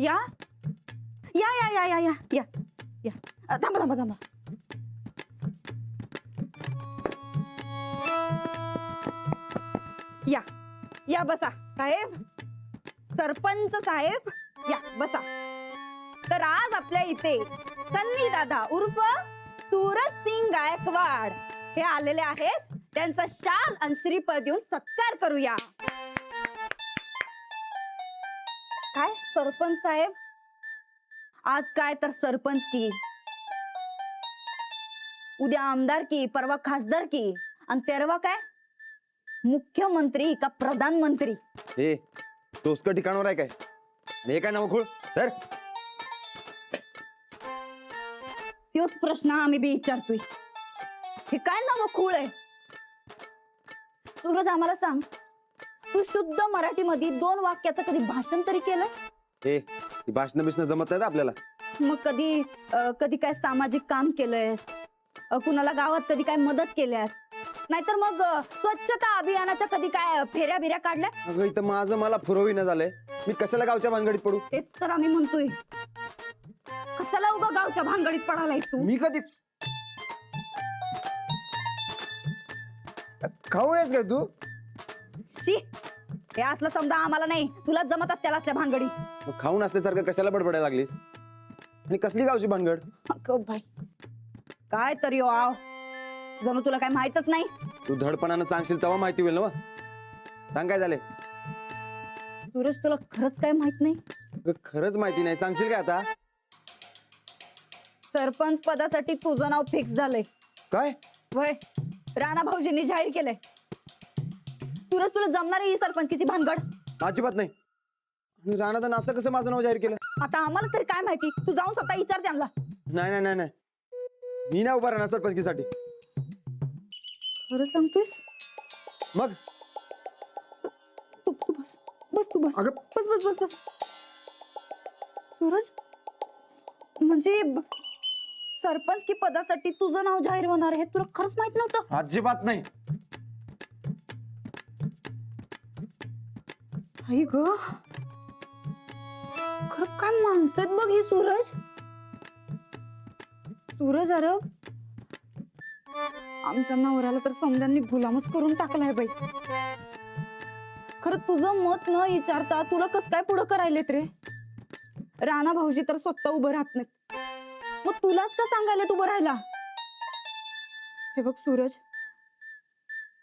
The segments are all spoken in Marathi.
या या या या या या या या थांबा थांबा थांबा. या या बसा साहेब, सरपंच साहेब या बसा. तर आज आपल्या इथे सन्नी दादा उर्फ सूरज सिंग गायकवाड हे आलेले आहेत. त्यांचा शाल आणि श्रीफळ देऊन सत्कार करूया. काय सरपंच साहेब, आज काय तर सरपंच की, उद्या आमदार की, परवा खासदार की, आणि तेरवा काय मुख्यमंत्री का प्रधानमंत्री. हे तोसक ठिकाणावर आहे काय? हे काय नवखोळ तर तोच प्रश्न आम्ही बी विचारतोय. हे काय नाव खूळ आहे? सूरज आम्हाला सांग, तू शुद्ध मराठी मध्ये 2 वाक्याचं कधी भाषण तरी केलं? हे भाषण बिषण जमत नाही आपल्याला. मग कधी कधी काय सामाजिक काम केलंय? कुणाला गावात कधी काय मदत केल्यास? नाहीतर मग स्वच्छता अभियानाच्या कधी काय फेऱ्या बिऱ्या काढल्या? अगं इथं माझं मला फुरविणं झालंय. मी कशाला गावच्या भानगडीत पडू? तेच तर आम्ही म्हणतोय, कशाला उगा गावच्या भानगडीत पडालाय तू? मी कधी खाऊ आहेस का तू? शी, हे असलं समजा आम्हाला नाही, तुला जमत असत्याला असल्या भानगडी. मग खाऊन असल्यासारखं कशाला बडबडायला लागलीस? आणि कसली गावची भानगड? अगं बाई, काय तरी आव, जणू तुला काय माहितच नाही. तू धडपणानं सांगशील तेव्हा माहिती होईल ना. सांग काय झालंय? सूरज, तुला खरंच काय माहित नाही? अगं, खरंच माहिती नाही, सांगशील काय आता? सरपंच पदासाठी तुझं नाव फिक्स झालंय. काय? वय, राणा भाऊजींनी जाहीर केलंय. सूरज, तुला जमणार आहे ही सरपंचीची भानगड? अजिबात नाही. आणि राणादान असं कसं माझं नाव जाहीर केलं? आता आम्हाला तरी काय माहिती, तू जाऊन स्वतः विचार त्यांना. नाही नाही नाही नाही, मी नाही उभा राहणार सरपंचकीसाठी. खरं सांगतोस? मग तू बस बस, तू बस. अगं बस बस बस बस. सूरज, म्हणजे सरपंच की पदासाठी तुझं नाव जाहीर होणार हे तुला खरंच माहित नव्हतं? अजिबात नाही. आई ग, खरं काय माणसं आहेत बघ ही. सूरज, सूरज, अरे आमच्या नवऱ्याला तर समजांनी गुलामच करून टाकलाय बाई. खरं तुझं मत न विचारता तुला कस काय पुढं करायलेत रे? राणा भाऊजी तर स्वतः उभं राहत नाहीत, मग तुलाच का सांगायला उभं राहायला? हे बघ सूरज,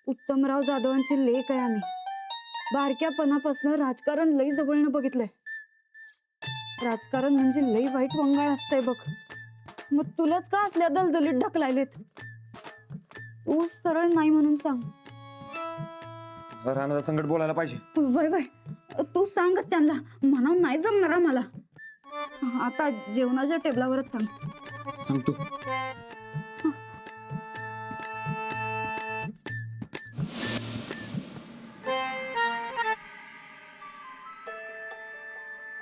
उत्तमराव जाधवांची लेक आहे आम्ही. बारक्यापणापासून राजकारण लई जवळनं बघितलंय. राजकारण म्हणजे लई वाईट वंगाळ असतंय बघ. मग तुलाच का असल्या दलदलीत ढकलायलेत? तू सरळ नाही म्हणून सांग. राणादा संकट बोलायला पाहिजे. वय वय, तू सांगच त्यांना, म्हणा नाही जमणार आम्हाला. आता जेवणाच्या टेबलावरच सांग. सांगतो.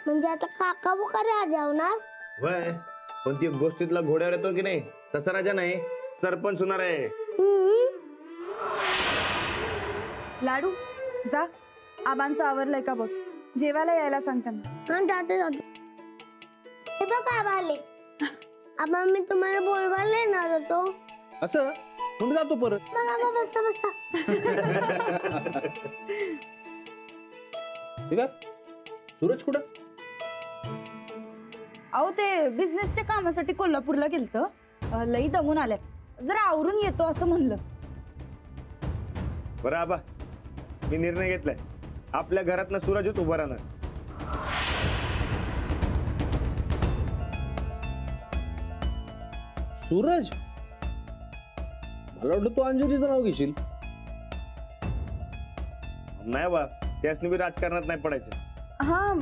म्हणजे आता काका बुका राजा होणार? वय पण ती गोष्टीतला घोड्यावर येतो की नाही तसा राजा नाही, सरपंच होणार आहे. लाडू, जा, आबांचं आवरलंय का बघ, जेवायला यायला सांग त्यांना. हा, जाते जाते. हे बघ आबा आले. आबा, मी तुम्हाला बोलवायला येणार होतो. असं तुम्ही जातो परत. मला बसा बसा. ठीक आहे. सूरज कुठं? अहो, ते बिझनेसच्या कामासाठी कोल्हापूरला गेलत. लई दमून आल्यात, जरा आवरून येतो असं म्हणलं. बरं आबा, मी निर्णय घेतलाय, आपल्या घरातनं सूरजच उभा राहणार. सूरज, मला वाटलं तू अंजलीचं नाव घेशील. नाही बा, त्यासनी बी राजकारणात नाही पडायचं. हा,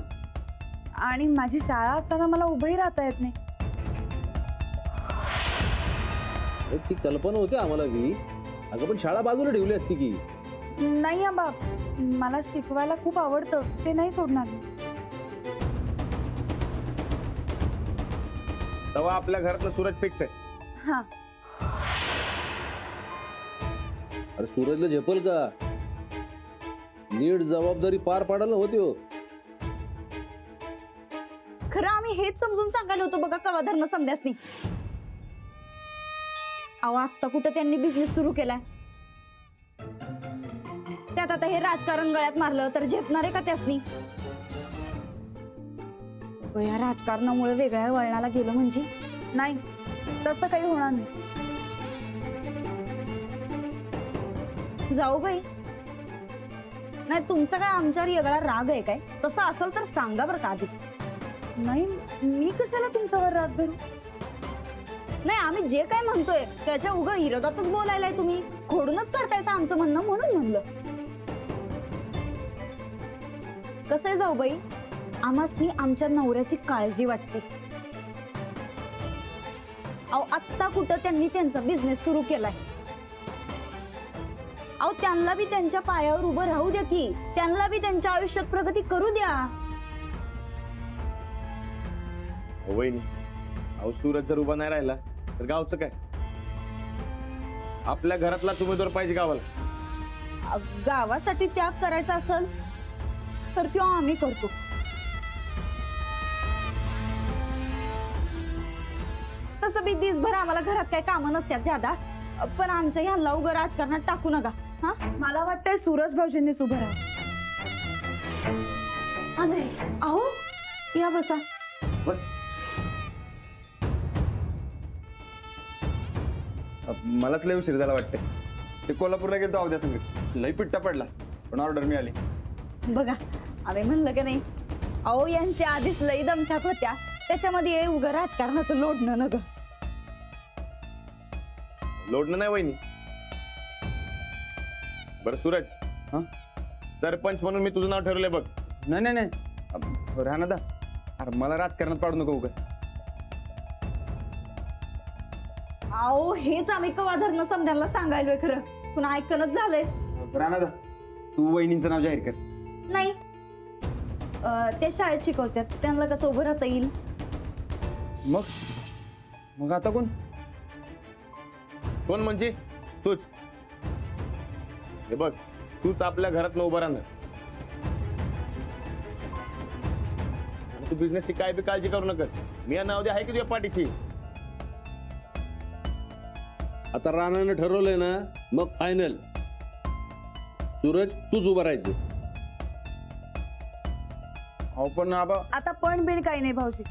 आणि माझी शाळा असताना मला उभंही राहता येत नाही. अरे, ती कल्पना होती आम्हाला बी. अगं पण शाळा बाजूला ठेवली असती की. नाही आबा, मला शिकवायला खूप आवडतं, ते नाही सोडणार मी. तेव्हा आपल्या घरातलं सूरज फिक्स आहे. हा, अरे सूरजला झेपल का? नीट जबाबदारी पार पाडायला होती हो. खरं आम्ही हेच समजून सांगायला होतो बघा कवा धरणं समजासनी. अहो आत्ता कुठं त्यांनी बिझनेस सुरू केलाय. त्यात आता हे राजकारण गळ्यात मारलं तर झेपणार आहे का त्यासनी? या राजकारणामुळे वेगळ्या वळणाला गेलं म्हणजे नाही, तसं काही होणार नाही. जाऊ बाई, नाही तुमचा काय आमच्यावर वेगळा राग आहे काय? तसं असेल तर सांगा बरं का आधी. नाही, मी कशाला तुमच्यावर राग धरू? नाही आम्ही जे काय म्हणतोय त्याच्या उगा विरोधातच बोलायलाय तुम्ही. खोडूनच करतायचं आमचं म्हणणं म्हणून म्हणलं. कसं आहे जाऊ बाई, आम्हासनी आमच्या नवऱ्याची काळजी वाटते. अहो आत्ता कुठं त्यांनी त्यांचा बिझनेस सुरू केलाय. अहो त्यांना बी त्यांच्या पायावर उभं राहू द्या की. त्यांना बी त्यांच्या आयुष्यात प्रगती करू द्या. हो वहिनी, अहो सूरज जर उभा नाही राहिला तर गावचं काय? आपल्या घरातलाच उमेदवार पाहिजे गावाला. गावासाठी त्याग करायचा असेल तर तो आम्ही करतो. तसं बी दिसभर आम्हाला घरात काही कामं नसतात ज्यादा. पण आमच्या ह्यांना उगं राजकारणात टाकू नका. हा मला वाटतंय सूरज भाऊजींनीच उभं राहा. नाही अहो या बसा. बस. मलाच लय उशीर झाला वाटतंय. ते कोल्हापूरला गेलो अवध्या संगत, लई पिट्टा पडला पण ऑर्डर मिळाली. बघा आम्ही म्हणलं की नाही, अहो यांच्या आधीच लई दमछाक होत्या. त्याच्यामध्ये उगं राजकारणाचं लोडणं न ग. लोडणं नाही वहिनी. बरं सूरज, हा? सरपंच म्हणून मी तुझं नाव ठरवलंय बघ. नाही नाही नाही राणादा, अरे मला राजकारणात पाडू नको उगाच. अहो हेच आम्ही कवा धरणं समजायला सांगायलोय. खरं पण ऐकणच झालंय. राणादा, तू वहिनींचं नाव जाहीर कर. नाही ते शाळेत शिकवतात, त्यांना कसं उभं राहता येईल. मग मग आता कोण? कोण म्हणजे तूच. हे बघ, तूच आपल्या घरात उभं राहणार. आणि तू बिझनेसची काय बी काळजी करू नकस. मी या नाव दे आहे की तुझ्या पाठीशी. आता राणानं ठरवलंय ना, मग फायनल. सूरज तूच उभं राहायचं. अहो पण आबा, आता पण बिन काही नाही भाऊजी,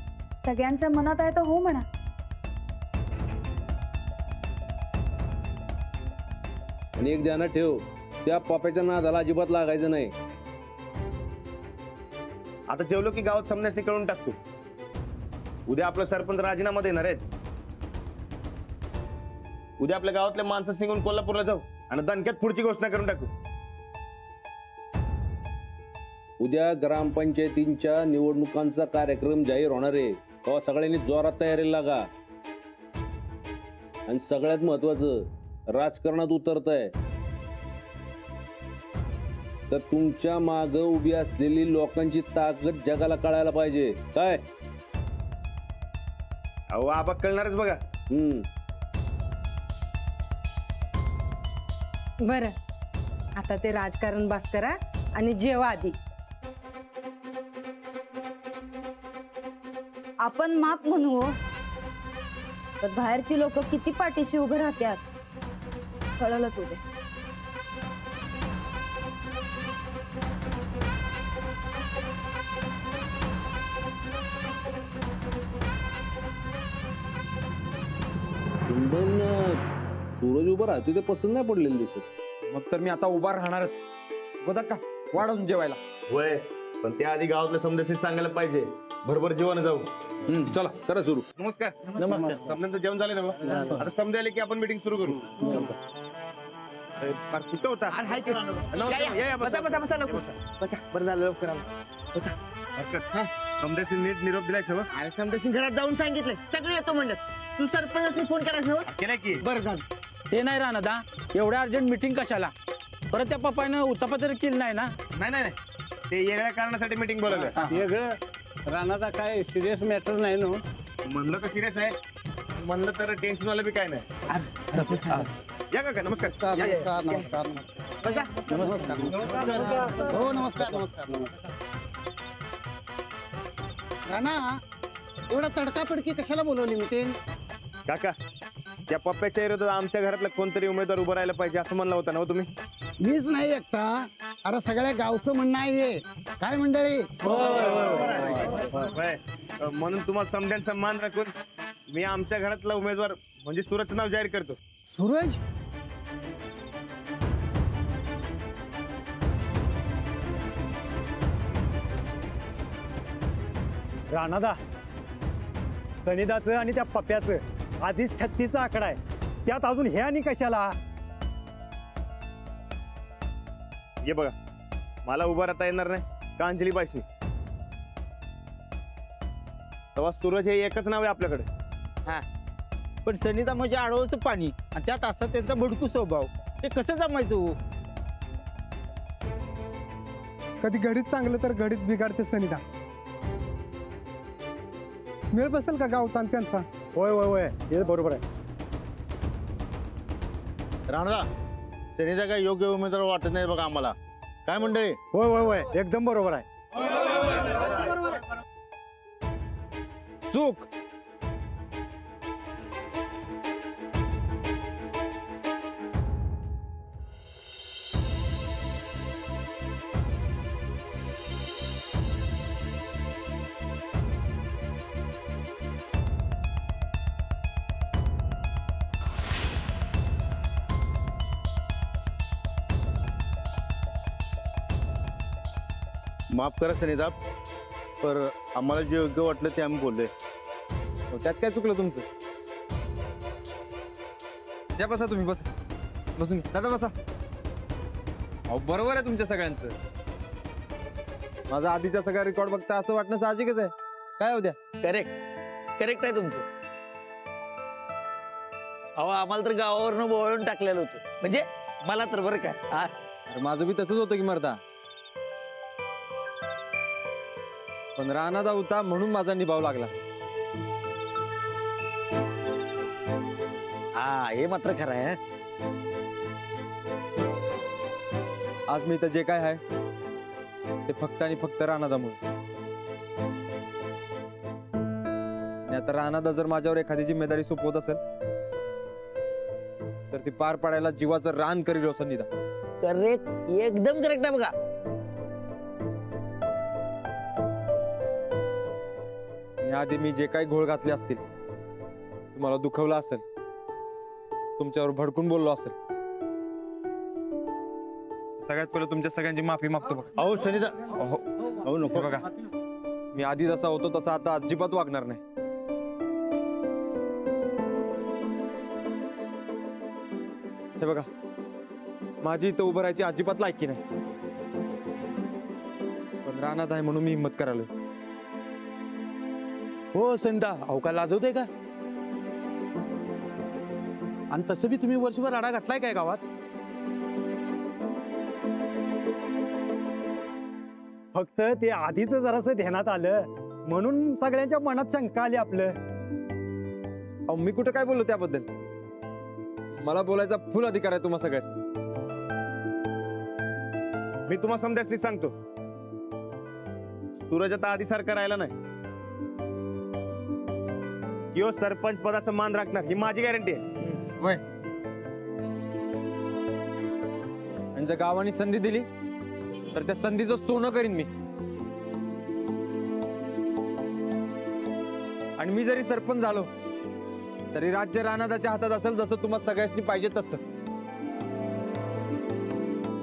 सगळ्यांच्या मनात आहे तर हो म्हणा. आणि एक ध्यानात ठेव, त्या पप्याच्या नादाला अजिबात लागायचं नाही. आता जेवलो की गावात समण्यासनी कळून टाकतो. उद्या आपलं सरपंच राजीनामा देणार आहेत. उद्या आपल्या गावातल्या माणसं निघून कोल्हापूरला जाऊ आणि दणक्यात पुढची घोषणा करून टाकू. उद्या ग्रामपंचायतींच्या निवडणुकांचा कार्यक्रम जाहीर होणार आहे. तेव्हा सगळ्यांनी जोरात तयारीला लागा. आणि सगळ्यात महत्वाचं, राजकारणात उतरताय तर तुमच्या माग उभी असलेली लोकांची ताकद जगाला कळायला पाहिजे. काय? अहो आबा कळणारच बघा. बर, आता ते राजकारण बास करा आणि जेवा आधी. आपण माप म्हणू हो, तर बाहेरची लोक किती पाठीशी उभे राहतात कळलंच उद्या. सूरज उभा राहतो ते पसंत नाही पडलेलं दिसत. मग तर मी आता उभा राहणारच. बघा का वाढवून जेवायला. होय, पण त्याआधी गावातल्या समजासनी सांगायला पाहिजे. बरोबर जेवण जाऊ. चला करा सुरू. नमस्कार. नमस्कार. समजांचं जेवण झाले ना बा? आता समजा आले की आपण मीटिंग सुरू करू. अरे, फार कुठं होता? नमस्कार. या, बसा. बरं झालं लवकर आलं. हरकत. समजासनी नीट निरोप दिलाय सगळं. अरे समजा घरात जाऊन सांगितलंय सगळे येतो म्हणलं. तू सरपंच फोन करायचं ना. केलाय की? बरं झालं. ते नाही राहणार दा, एवढ्या अर्जंट मीटिंग कशाला? परत त्या पप्पानं उत्तापत्र केलं नाही ना? नाही ते वेगळ्या कारणासाठी मीटिंग बोलवलं. वेगळं राणाचा काय सिरियस मॅटर नाही ना? म्हणलं तर सिरियस आहे, म्हणलं तर टेन्शन वाला बी काय नाही. या का नमस्कार. या, या. नमस्कार. बसा. नमस्कार. हो नमस्कार. राणा एवढा तडकाफडकी कशाला बोलवली मिटिंग? काका त्या पप्प्याच्या विरोधात आमच्या घरातला कोणतरी उमेदवार उभं राहायला पाहिजे असं म्हणलं होतं ना हो तुम्ही? मीच नाही एकटा, अरे सगळ्या गावचं म्हणणं आहे. काय मंडळी? होय. म्हणून तुम्हाला समध्यांचा मान राखून मी आमच्या घरातला उमेदवार म्हणजे सूरजचं नाव जाहीर करतो. सूरज? राणादा, सनिदाचं आणि त्या पप्प्याचं आधीच 36चा आकडा आहे, त्यात अजून हे आणि कशाला? ये बघा, मला उभं राहता येणार नाही का अंजली बाईसनी, तेव्हा सूरज हे एकच नाव आहे आपल्याकडे. पण सनिता म्हणजे आडवचं पाणी आणि त्यात असा त्यांचा भडकू स्वभाव, ते कसं जमायचं हो? कधी घडीत चांगलं तर घडीत बिघाडते सनिदा. मेळ बसेल का गावचा आणि त्यांचा? होय होय होय, हे बरोबर आहे. राणा सनिता काय योग्य उमेदवार वाटत नाही बघा आम्हाला. काय मंडळी? होय होय होय, एकदम बरोबर आहे. चूक. माफ करा सनिता, पर आम्हाला जे योग्य वाटलं ते आम्ही बोललोय. त्यात काय चुकलं तुमचं? त्या बसा, तुम्ही बसा, बसून घ्या. दादा बसा. अहो बरोबर आहे तुमच्या सगळ्यांचं. माझा आधीचा सगळा रेकॉर्ड बघता असं वाटणं साहजिकच आहे. काय होत्या? करेक्ट आहे तुमचं. अहो आम्हाला तर गावावरनं बोळून टाकलेलं होतं, म्हणजे मला तर बरं काय. अरे माझं बी तसंच होतं की मर्दा, पण राणादा होता म्हणून माझा निभाव लागला. हा हे मात्र खरं आहे. आज मी तर जे काय आहे ते फक्त आणि फक्त राणादामुळे. आणि आता राणादा जर माझ्यावर एखादी जिम्मेदारी सोपवत असेल तर ती पार पाडायला जीवाचं रान करील हो सन्निधा. करेक्ट, एकदम करेक्ट आहे बघा. आणि आधी मी जे काही घोळ घातले असतील, तुम्हाला दुखवलं असेल, तुमच्यावर भडकून बोललो असेल, सगळ्यात पहिले तुमच्या सगळ्यांची माफी मागतो बघा. अहो सनिता, अहो अहो नको बघा, मी आधी जसा होतो तसा आता अजिबात वागणार नाही. हे बघा, माझी इथं उभं राहायची अजिबात लायकी नाही, पण रानात आहे म्हणून मी हिंमत करायला. हो संता, अहो का लाजवते का? आणि तसं बी तुम्ही वर्षभर राडा घातलाय काय गावात? फक्त ते आधीच जरासं ध्यानात आलं म्हणून सगळ्यांच्या मनात शंका आली आपलं. अहो मी कुठं काय बोललो त्याबद्दल? मला बोलायचा फुल अधिकार आहे तुम्हा सगळ्यांनी. मी तुम्हाला समजायला सांगतो, सूरज आता आधी सारखा राहिला नाही. यो सरपंच पदाचा मान राखणार ही माझी गॅरंटी आहे. आणि जर गावाने संधी दिली तर त्या संधीचं सोनं करीन मी. आणि मी जरी सरपंच झालो तरी राज्य राणादाच्या हातात असेल, जसं तुम्हाला सगळ्यांनी पाहिजे तसं.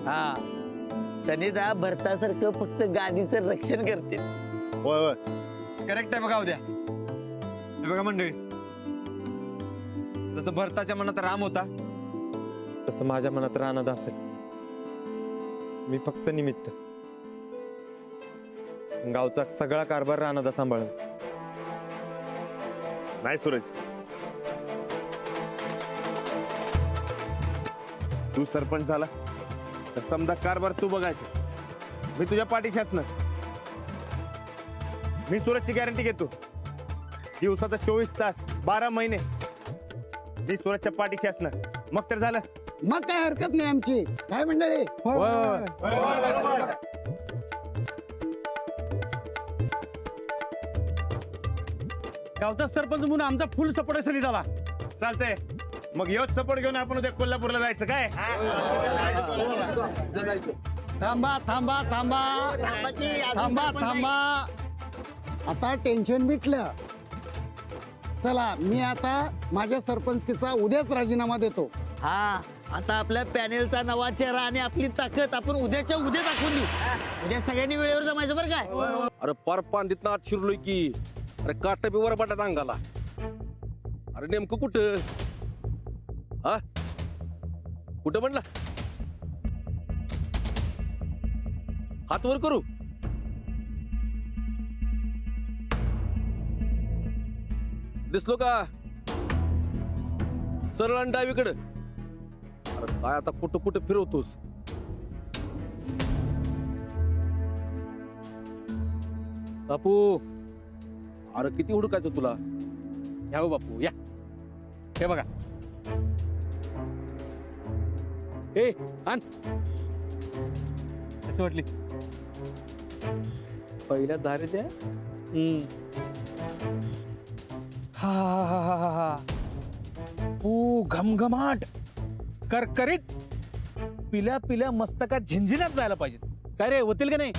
हा सनिता भरतासारखं फक्त गादीचं रक्षण करते. होय होय, करेक्ट आहे बघा. उद्या हे बघा मंडळी, जसं भरताच्या मनात राम होता तसं माझ्या मनात राणादा असेल. मी फक्त निमित्त. गावचा सगळा कारभार राणादा सांभाळेल. नाही सूरज, तू सरपंच झाला तर समजा कारभार तू बघायचा, मी तुझ्या पाठीशी असणार. मी सूरजची गॅरंटी घेतो, दिवसाचा 24 तास 12 महिने मी सूरजच्या पाठीशी असणार. मग तर झालं. मग काय हरकत नाही आमची. काय मंडळी? गावचा सरपंच म्हणून आमचा फुल सपोर्ट आहे सनिदाला. चालतंय मग योच सपोर्ट घेऊन आपण उद्या कोल्हापूरला जायचं काय? थांबा थांबा थांबा थांबा थांबा आता टेन्शन मिटलं. चला मी आता माझ्या सरपंचकीचा उद्याच राजीनामा देतो. हा आता आपल्या पॅनेलचा नवा चेहरा आणि आपली ताकद आपण उद्याच्या उद्या दाखवून देऊ. उद्या सगळ्यांनी वेळेवर जमायचं बरं काय? अरे पार पांदीत आत शिरलोय की. अरे काट बी वर बाटात अंगाला. अरे नेमकं कुठं? हा कुठं म्हणला? हात वर करू? दिसलो का? सरळ आणि डावीकडं. अरे काय आता कुठं कुठं फिरवतोस? बापू अरे किती हुडकायचं तुला? या हो बापू या. हे बघा. ए आण. कशी वाटली? पहिल्या धारे द्या. हा हा हा हा हा हा. ओ घमघमाट करकरीत पिल्या पिल्या मस्तकात झिंझिन्यात जायला पाहिजे. काय रे होतील का नाही?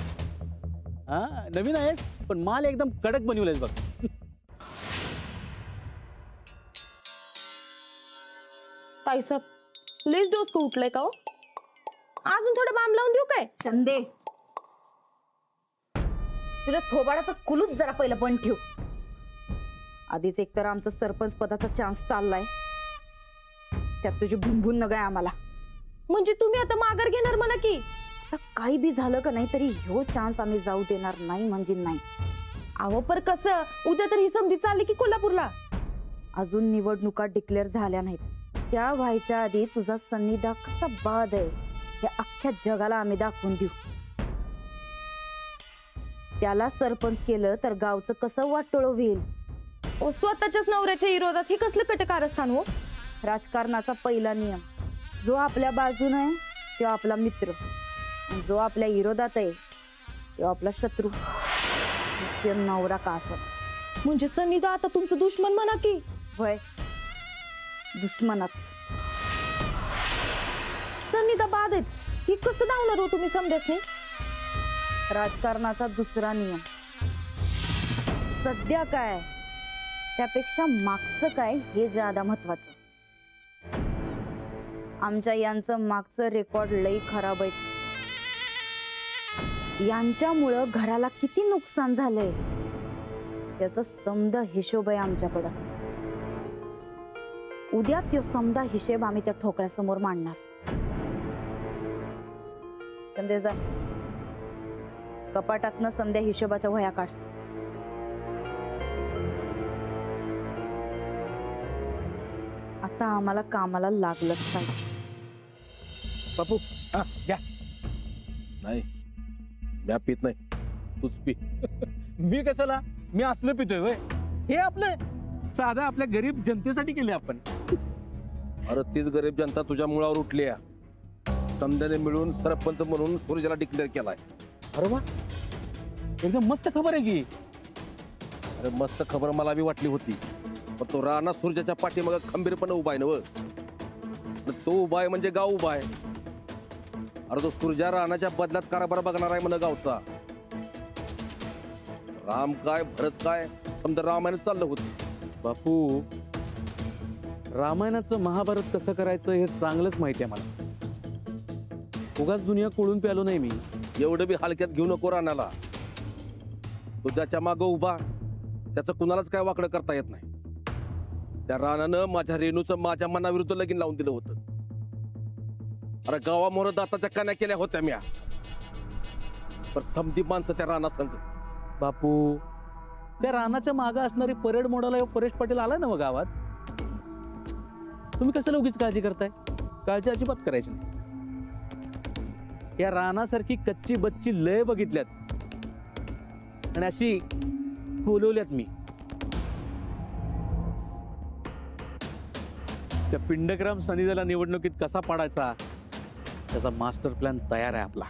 हा नवीन आहेस पण माल एकदम कडक बनवलायस बघ. ताईसाहेब लेस डोस उठलाय का हो? अजून थोडं बाम लावून देऊ काय? चंदे तुझ्या थोबाडाचं कुलूप जरा पहिलं बंद ठेव. आधीच एकतर आमचं सरपंच पदाचा चान्स चाललाय, त्यात तुझी भुनभुन न गाय आम्हाला. म्हणजे तुम्ही आता माघार घेणार म्हणा की? आता काही बी झालं का नाही तरी ह्यो चान्स आम्ही जाऊ देणार नाही म्हणजे नाही. अहो पर कसं उद्या तर ही समधी चालली की कोल्हापूरला. अजून निवडणुका डिक्लेअर झाल्या नाहीत. त्या व्हायच्या आधी तुझा सन्निधा कसा बाद आहे हे अख्ख्या जगाला आम्ही दाखवून देऊ. त्याला सरपंच केलं तर गावचं कसं वाटोळ होईल. स्वतःच्याच नवऱ्याच्या विरोधात हे कसलं कटकारस्थान हो? राजकारणाचा पहिला नियम, जो आपल्या बाजूने आहे तो आपला मित्र, आणि जो आपल्या विरोधात आहे तो आपला शत्रू. तो नवरा का असत. म्हणजे सनिदा आता तुमचं दुश्मन म्हणा की? वय दुश्मनाच. सनिदा बाद आहेत ही कसं धावणार हो तुम्ही समजाच? राजकारणाचा दुसरा नियम, सध्या काय त्यापेक्षा मागचं काय हे ज्यादा महत्वाचं. आमच्या यांचं मागचं रेकॉर्ड लई खराब आहे. यांच्यामुळं घराला किती नुकसान झालंय त्याचा समदा हिशोब आहे आमच्याकडं. उद्या तो समदा हिशेब आम्ही त्या ठोकळ्यासमोर मांडणार. संदेश जा कपाटातनं समद्या हिशोबाच्या वह्या काढ. आता आम्हाला कामाला लागलंच पाहिजे. बापू हा घ्या. नाही म्या पित नाही, तूच पी. मी कशाला? मी असलं पितोय होय? हे आपलं साधा आपल्या गरीब जनतेसाठी केले आपण. अरे तीच गरीब जनता तुझ्या मुळावर उठली आहे. समद्याने मिळून सरपंच म्हणून सूर्याला डिक्लेअर केलाय. अरे वा एकदम मस्त खबर आहे की. अरे मस्त खबर मला बी वाटली होती, पण तो राणा सूर्याच्या पाठीमागे खंबीरपणे उभा आहे ना. तो उभा आहे म्हणजे गाव उभा आहे. अरे तो सूर्या राणाच्या बदल्यात कारभार बघणार आहे म्हण गावचा. राम काय भरत काय समजा रामायण चाललं होतं. बापू रामायणाचं महाभारत कसं करायचं हे चांगलंच माहिती आहे मला. उगाच दुनिया कोळून प्यालो नाही मी. एवढं बी हलक्यात घेऊ नको राणाला. तो ज्याच्या मागं उभा त्याचं कुणालाच काय वाकडं करता येत नाही. त्या राणानं माझ्या रेणूचं माझ्या मनाविरुद्ध लगीन लावून दिलं होतं. अरे गावामोर दाताच्या कान्या केल्या होत्या म्या, पण समधी माणसं त्या राणा संग. बापू त्या रानाच्या मागं असणारी परेड मोडाला परेश पाटील आला ना मग गावात. तुम्ही कशाला उगीच काळजी करताय? काळजी अजिबात करायची नाही. या रानासारखी कच्ची बच्ची लय बघितल्यात आणि अशी कोलवल्यात मी. त्या पिंडग्राम सनिदाला निवडणुकीत कसा पाडायचा त्याचा मास्टर प्लॅन तयार आहे आपला.